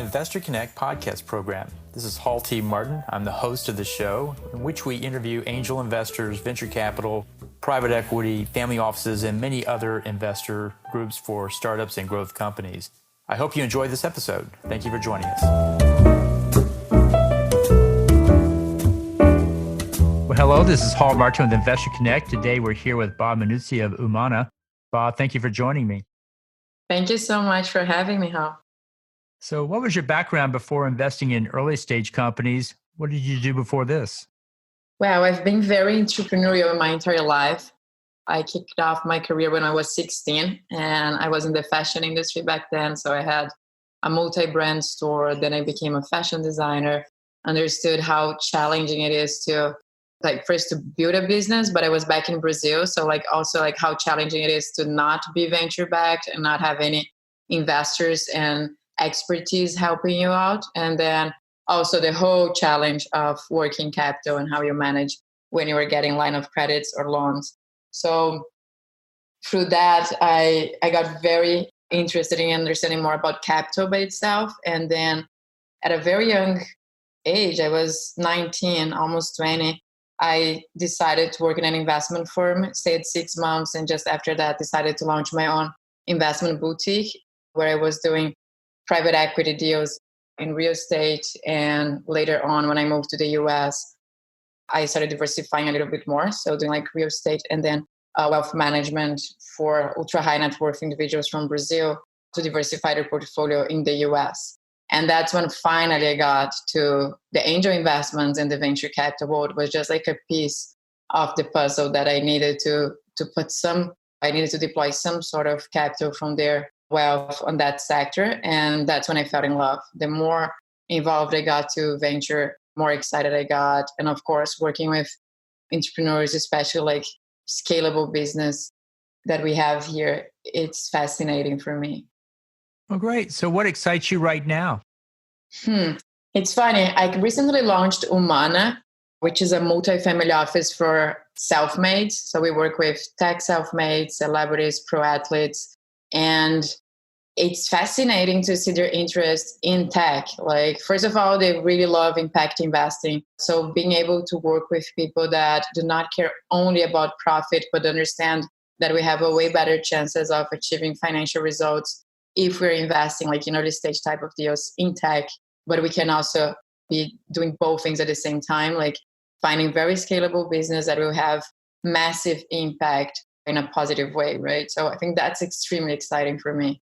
Investor Connect podcast program. This is Hall T. Martin. I'm the host of the show, in which we interview angel investors, venture capital, private equity, family offices, and many other investor groups for startups and growth companies. I hope you enjoy this episode. Thank you for joining us. Well, hello, this is Hall Martin with Investor Connect. Today we're here with Bob Minuzzi of UMANA. Bob, thank you for joining me. Thank you so much for having me, Hall. So what was your background before investing in early stage companies? What did you do before this? Well, I've been very entrepreneurial my entire life. I kicked off my career when I was 16 and I was in the fashion industry back then. So I had a multi-brand store. Then I became a fashion designer, understood how challenging it is to first to build a business, but I was back in Brazil. So also how challenging it is to not be venture backed and not have any investors and expertise helping you out. And then also the whole challenge of working capital and how you manage when you are getting line of credits or loans. So through that, I got very interested in understanding more about capital by itself. And then at a very young age, I was 19, almost 20, I decided to work in an investment firm, stayed 6 months, and just after that decided to launch my own investment boutique where I was doing private equity deals in real estate. And later on, when I moved to the US, I started diversifying a little bit more. So doing real estate and then wealth management for ultra high net worth individuals from Brazil to diversify their portfolio in the US. And that's when finally I got to the angel investments and the venture capital world. Was just like a piece of the puzzle that I needed to deploy some sort of capital from their wealth on that sector. And that's when I fell in love. The more involved I got to venture, more excited I got. And of course, working with entrepreneurs, especially scalable business that we have here, it's fascinating for me. Oh, great. So what excites you right now? It's funny. I recently launched UMANA, which is a multi-family office for self-mades. So we work with tech self-mades, celebrities, pro athletes, and it's fascinating to see their interest in tech. First of all, they really love impact investing. So being able to work with people that do not care only about profit, but understand that we have a way better chances of achieving financial results if we're investing in early stage type of deals in tech, but we can also be doing both things at the same time, finding very scalable business that will have massive impact in a positive way, right? So I think that's extremely exciting for me.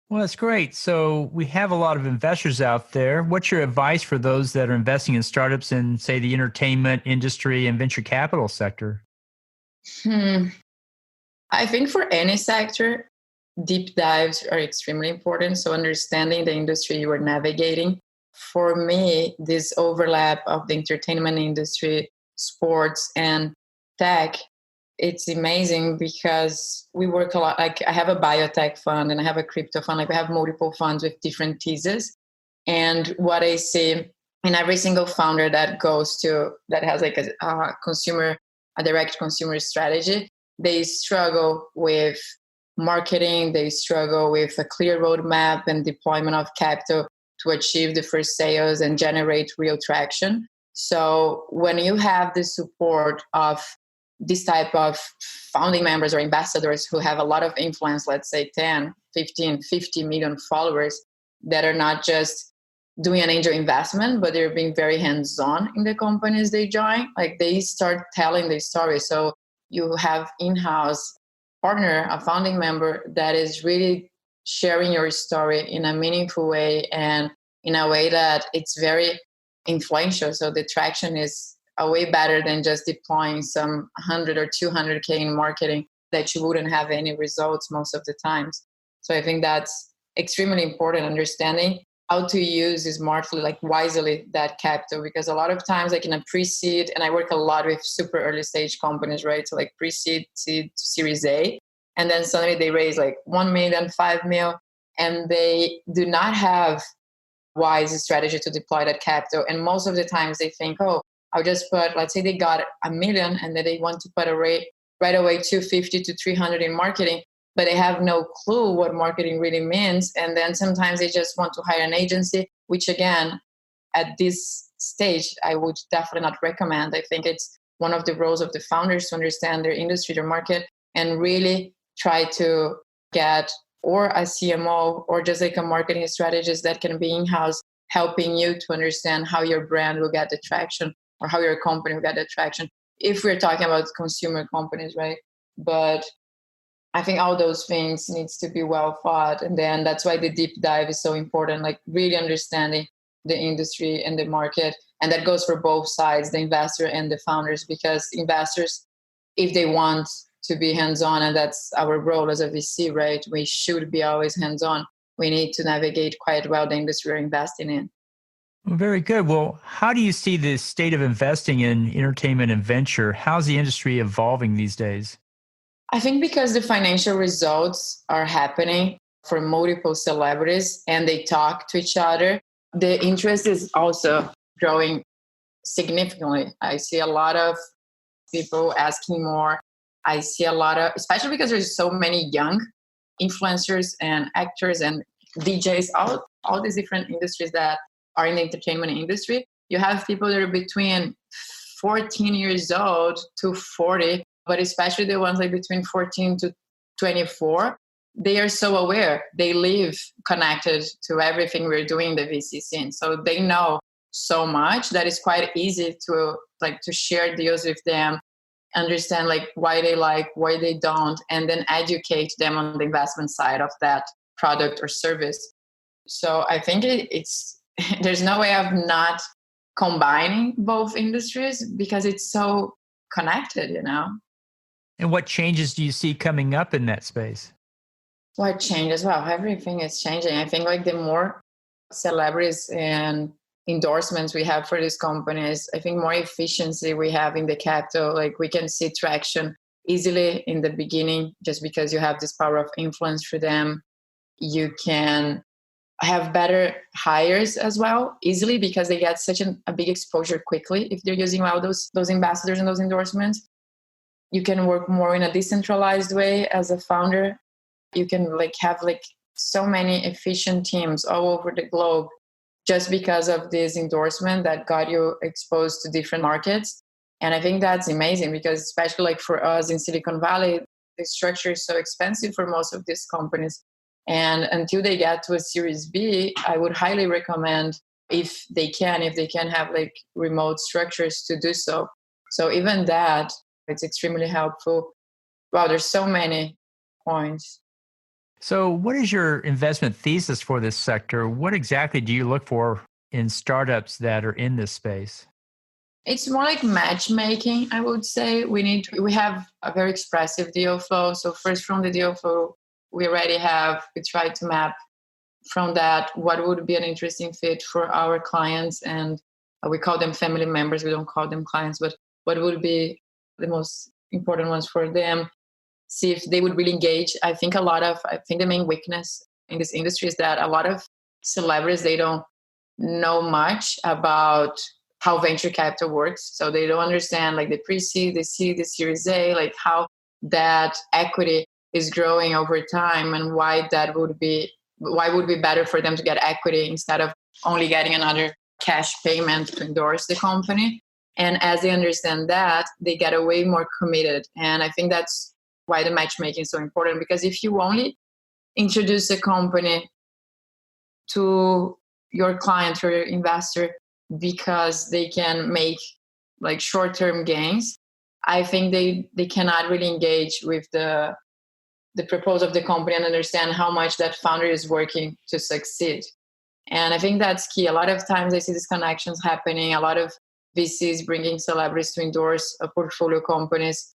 Well, that's great. So we have a lot of investors out there. What's your advice for those that are investing in startups in, say, the entertainment industry and venture capital sector? I think for any sector, deep dives are extremely important. So understanding the industry you are navigating. For me, this overlap of the entertainment industry, sports, and tech, it's amazing because we work a lot. I have a biotech fund and I have a crypto fund. I have multiple funds with different theses. And what I see in every single founder that has a direct consumer strategy, they struggle with marketing, they struggle with a clear roadmap and deployment of capital to achieve the first sales and generate real traction. So when you have the support of this type of founding members or ambassadors who have a lot of influence, let's say 10, 15, 50 million followers that are not just doing an angel investment, but they're being very hands-on in the companies they join, they start telling their story. So you have in-house partner, a founding member that is really sharing your story in a meaningful way and in a way that it's very influential. So the traction is a way better than just deploying some 100 or 200K in marketing that you wouldn't have any results most of the times. So I think that's extremely important, understanding how to use smartly, wisely, that capital. Because a lot of times, in a pre-seed, and I work a lot with super early stage companies, right? So pre-seed, seed, Series A, and then suddenly they raise 1 million, 5 million, and they do not have wise strategy to deploy that capital. And most of the times they think, oh, I'll just put, let's say they got 1 million and then they want to put right away 250 to 300 in marketing. but they have no clue what marketing really means. And then sometimes they just want to hire an agency, which again, at this stage, I would definitely not recommend. I think it's one of the roles of the founders to understand their industry, their market, and really try to get or a CMO or just like a marketing strategist that can be in-house helping you to understand how your brand will get the traction or how your company will get the traction. If we're talking about consumer companies, right? But I think all those things needs to be well thought. And then that's why the deep dive is so important, like really understanding the industry and the market. And that goes for both sides, the investor and the founders, because investors, if they want to be hands-on, and that's our role as a VC, right? We should be always hands-on. We need to navigate quite well the industry we're investing in. Well, very good. Well, how do you see the state of investing in entertainment and venture? How's the industry evolving these days? I think because the financial results are happening for multiple celebrities and they talk to each other, the interest is also growing significantly. I see a lot of people asking more. I see a lot of, especially because there's so many young influencers and actors and DJs, all these different industries that are in the entertainment industry. You have people that are between 14 years old to 40, but especially the ones like between 14 to 24, they are so aware. They live connected to everything we're doing in the VC scene. So they know so much that it's quite easy to share deals with them, understand like why they like, why they don't, and then educate them on the investment side of that product or service. So I think it's there's no way of not combining both industries because it's so connected, you know. And what changes do you see coming up in that space? What changes? Well, everything is changing. I think like the more celebrities and endorsements we have for these companies, I think more efficiency we have in the capital. Like we can see traction easily in the beginning just because you have this power of influence for them. You can have better hires as well easily because they get such a big exposure quickly if they're using well those ambassadors and those endorsements. You can work more in a decentralized way as a founder. You can have so many efficient teams all over the globe just because of this endorsement that got you exposed to different markets. And I think that's amazing because especially like for us in Silicon Valley, the structure is so expensive for most of these companies. And until they get to a Series B, I would highly recommend if they can have like remote structures to do so. So even that, it's extremely helpful. Wow, there's so many points. So, what is your investment thesis for this sector? What exactly do you look for in startups that are in this space? It's more like matchmaking, I would say. We have a very expressive deal flow. So first from the deal flow, we try to map from that what would be an interesting fit for our clients. And we call them family members. We don't call them clients, but what would be the most important ones for them? See if they would really engage. I think the main weakness in this industry is that a lot of celebrities, they don't know much about how venture capital works. So they don't understand like the pre-seed, the seed, the Series A, like how that equity is growing over time and why would it be better for them to get equity instead of only getting another cash payment to endorse the company. And as they understand that, they get way more committed. And I think that's why the matchmaking is so important, because if you only introduce a company to your client or your investor because they can make like short-term gains, I think they cannot really engage with the proposal of the company and understand how much that founder is working to succeed. And I think that's key. A lot of times I see these connections happening, a lot of VCs bringing celebrities to endorse a portfolio companies,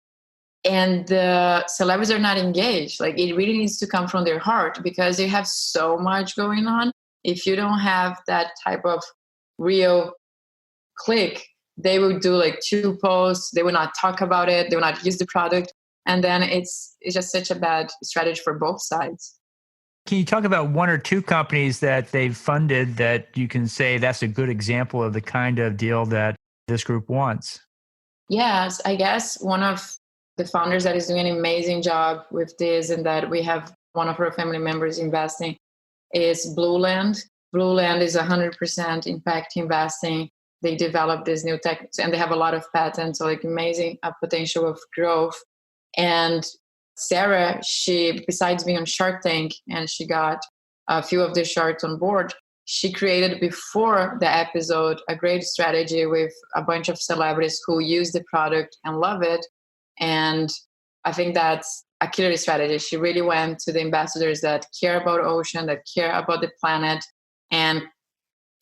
and the celebrities are not engaged. Like it really needs to come from their heart because they have so much going on. If you don't have that type of real click, they will do like 2 posts. They will not talk about it. They will not use the product. And then it's just such a bad strategy for both sides. Can you talk about 1 or 2 companies that they've funded that you can say that's a good example of the kind of deal that this group wants? Yes, I guess one of the founders that is doing an amazing job with this, and that we have one of our family members investing, is Blue Land. Blue Land is 100% impact investing. They develop this new tech, and they have a lot of patents, so like amazing potential of growth. And Sarah, she, besides being on Shark Tank, and she got a few of the sharks on board, she created before the episode a great strategy with a bunch of celebrities who use the product and love it. And I think that's a killer strategy. She really went to the ambassadors that care about ocean, that care about the planet, and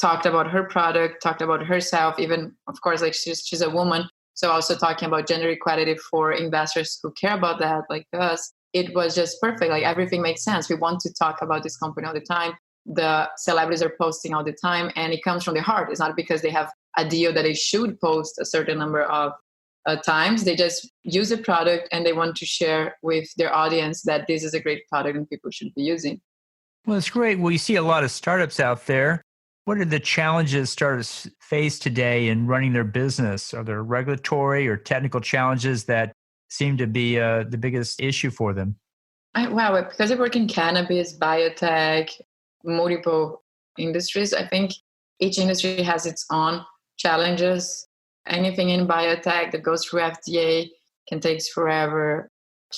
talked about her product, talked about herself, even, of course, like she's a woman. So also talking about gender equality for investors who care about that, like us. It was just perfect. Like everything makes sense. We want to talk about this company all the time. The celebrities are posting all the time, and it comes from the heart. It's not because they have a deal that they should post a certain number of times. They just use the product and they want to share with their audience that this is a great product and people should be using. Well, it's great. Well, you see a lot of startups out there. What are the challenges startups face today in running their business? Are there regulatory or technical challenges that seem to be the biggest issue for them? Wow, because I work in cannabis, biotech, multiple industries, I think each industry has its own challenges. Anything in biotech that goes through FDA can take forever.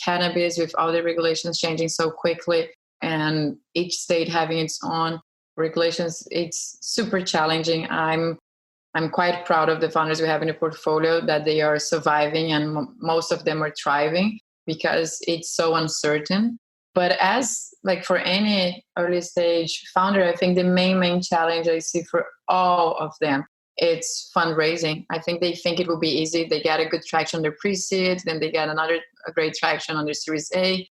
Cannabis, with all the regulations changing so quickly and each state having its own regulations, it's super challenging. I'm quite proud of the founders we have in the portfolio, that they are surviving, and most of them are thriving because it's so uncertain. But as like for any early stage founder, I think the main challenge I see for all of them, it's fundraising. I think they think it will be easy. They get a good traction on their pre-seed, then they get a great traction on their Series A,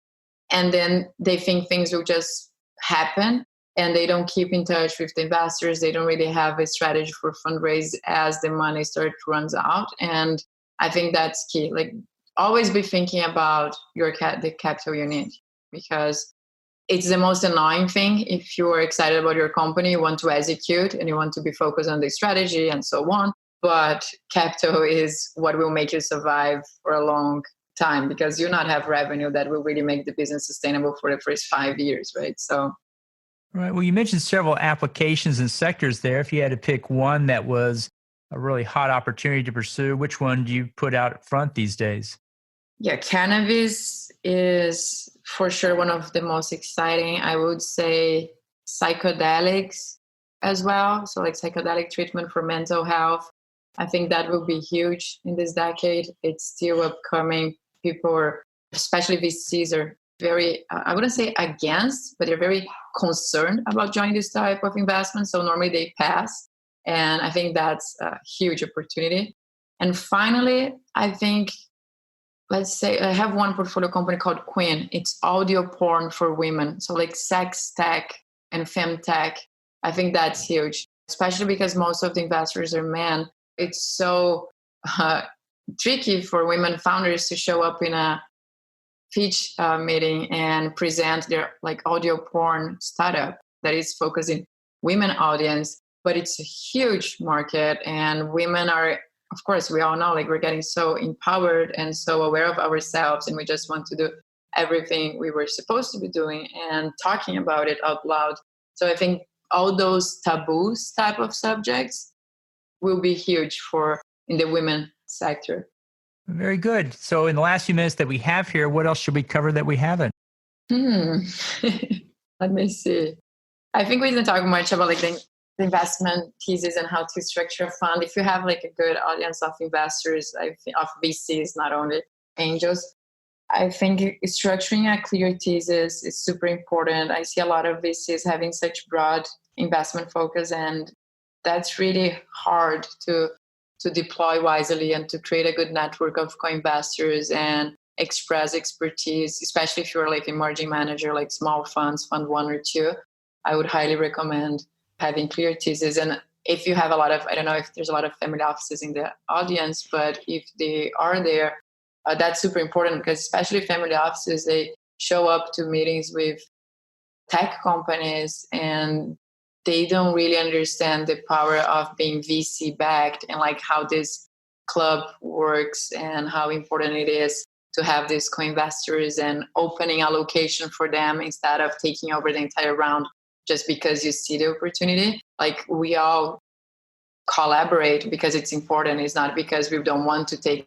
and then they think things will just happen. And they don't keep in touch with the investors. They don't really have a strategy for fundraise as the money runs out. And I think that's key. Like always be thinking about the capital you need, because it's the most annoying thing. If you're excited about your company, you want to execute and you want to be focused on the strategy and so on. But capital is what will make you survive for a long time, because you not have revenue that will really make the business sustainable for the first 5 years, right? So. Right. Well, you mentioned several applications and sectors there. If you had to pick one that was a really hot opportunity to pursue, which one do you put out front these days? Yeah, cannabis is for sure one of the most exciting. I would say psychedelics as well. So like psychedelic treatment for mental health. I think that will be huge in this decade. It's still upcoming. People are, especially VCs, are very, I wouldn't say against, but they're very concerned about joining this type of investment. So normally they pass. And I think that's a huge opportunity. And finally, I think, let's say I have one portfolio company called Queen. It's audio porn for women. So like sex tech and femtech. I think that's huge, especially because most of the investors are men. It's so tricky for women founders to show up in a pitch meeting and present their like audio porn startup that is focusing women audience, but it's a huge market, and women are, of course, we all know, like we're getting so empowered and so aware of ourselves, and we just want to do everything we were supposed to be doing and talking about it out loud. So I think all those taboos type of subjects will be huge for in the women sector. Very good. So in the last few minutes that we have here, what else should we cover that we haven't? Let me see. I think we didn't talk much about like the investment thesis and how to structure a fund. If you have like a good audience of investors, of VCs, not only angels, I think structuring a clear thesis is super important. I see a lot of VCs having such broad investment focus, and that's really hard to deploy wisely and to create a good network of co-investors and express expertise, especially if you're like emerging manager, like small funds, fund 1 or 2. I would highly recommend having clear thesis. And if you have a lot of, I don't know if there's a lot of family offices in the audience, but if they are there, that's super important, because especially family offices, they show up to meetings with tech companies and they don't really understand the power of being VC backed and like how this club works and how important it is to have these co-investors and opening allocation for them instead of taking over the entire round just because you see the opportunity. Like we all collaborate because it's important. It's not because we don't want to take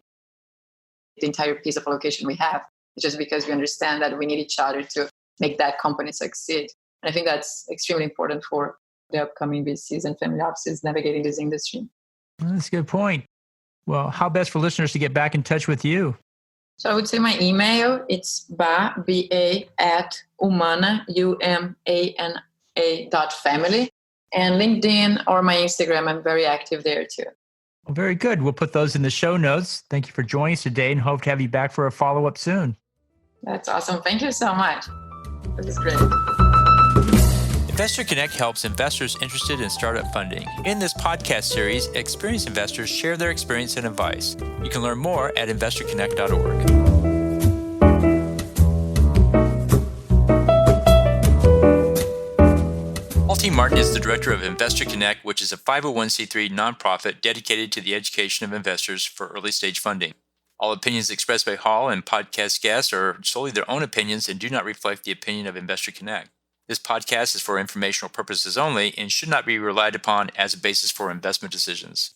the entire piece of allocation we have. It's just because we understand that we need each other to make that company succeed. And I think that's extremely important for the upcoming VCs and family offices navigating this industry. That's a good point. Well, how best for listeners to get back in touch with you? So I would say my email, it's ba at UMANA, UMANA.family. And LinkedIn or my Instagram, I'm very active there too. Well, very good. We'll put those in the show notes. Thank you for joining us today and hope to have you back for a follow-up soon. That's awesome. Thank you so much. This is great. Investor Connect helps investors interested in startup funding. In this podcast series, experienced investors share their experience and advice. You can learn more at investorconnect.org. Paul T. Martin is the director of Investor Connect, which is a 501c3 nonprofit dedicated to the education of investors for early-stage funding. All opinions expressed by Hall and podcast guests are solely their own opinions and do not reflect the opinion of Investor Connect. This podcast is for informational purposes only and should not be relied upon as a basis for investment decisions.